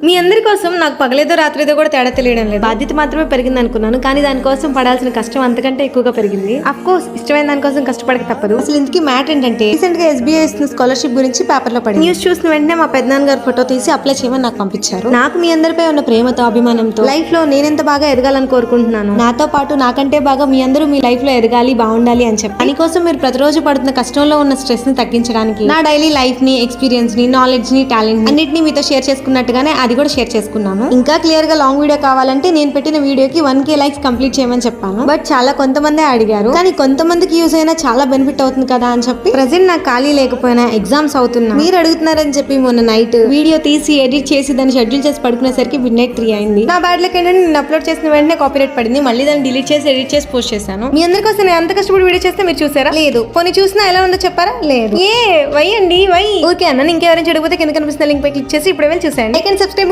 మీ అందరి కోసం నాకు పగలేదో రాత్రిదో కూడా తేడా తెలియడం లేదు. బాధ్యత మాత్రమే పెరిగింది అనుకున్నాను, కానీ దానికోసం పడాల్సిన కష్టం అంతకంటే ఎక్కువగా పెరిగింది. అఫ్ కోర్స్ ఇష్టమైన దానికోసం కష్టపడక తప్పదు. అసలు ఇంతకీ మ్యాట్ ఏంటంటే, రీసెంట్ గా SBI ఇస్తున్న స్కాలర్షిప్ గురించి పేపర్ లో పడింది. న్యూస్ చూసిన వెంటనే మా పెద్దనాన్న గారు ఫోటో తీసి అప్లై చేయమని నాకు పంపించారు. నాకు మీ అందరిపై ఉన్న ప్రేమతో, అభిమానంతో లైఫ్ లో నేనెంత బాగా ఎదగాలని కోరుకుంటున్నాను. నాతో పాటు నాకంటే బాగా మీ అందరూ మీ లైఫ్ లో ఎదగాలి, బాగుండాలి అని చెప్పి దానికోసం మీరు ప్రతిరోజు పడుతున్న కష్టంలో ఉన్న స్ట్రెస్ ని తగ్గించడానికి నా డైలీ లైఫ్ ని, ఎక్స్పీరియన్స్ ని, నాలెడ్జ్ ని, టాలెంట్ అన్నిటిని మీతో షేర్ చేసుకున్నట్టుగానే అది కూడా షేర్ చేసుకున్నాను. ఇంకా క్లియర్ గా లాంగ్ వీడియో కావాలంటే నేను పెట్టిన వీడియోకి 1K లైక్స్ కంప్లీట్ చేయమని చెప్పాను. బట్ చాలా కొంతమంది అడిగారు, కానీ కొంతమందికి యూస్ అయినా చాలా బెనిఫిట్ అవుతుంది కదా అని చెప్పి ప్రెసెంట్ నాకు ఖాళీ లేకపోయినా ఎగ్జామ్స్ అవుతున్నా మీరు అడుగుతున్నారని చెప్పి మొన్న నైట్ వీడియో తీసి ఎడిట్ చేసి దాన్ని షెడ్యూల్ చేసి పడుకునేసరికి midnight 3 అయింది. నా బ్యాడ్ లక్ ఏంటంటే నేను అప్లోడ్ చేసిన వెంటనే కాపీరైట్ పడింది. మళ్ళీ దాన్ని డిలీట్ చేసి ఎడిట్ చేసి పోస్ట్ చేశాను. మీ అందరి కోసం నేను అంత కష్టపడి వీడియో చేస్తే మీరు చూసారా? లేదు. పోనీ చూసినా ఎలా ఉందో చెప్పారా? లేదు. వై అండి వై? ఓకే అన్న, ఇంకెవరైనా చెడిపోతే కింద కనిపిస్తున్న లింక్ పై క్లిక్ చేసి ఇప్పుడు వెళ్ళి చూసేయండి. Like and subscribe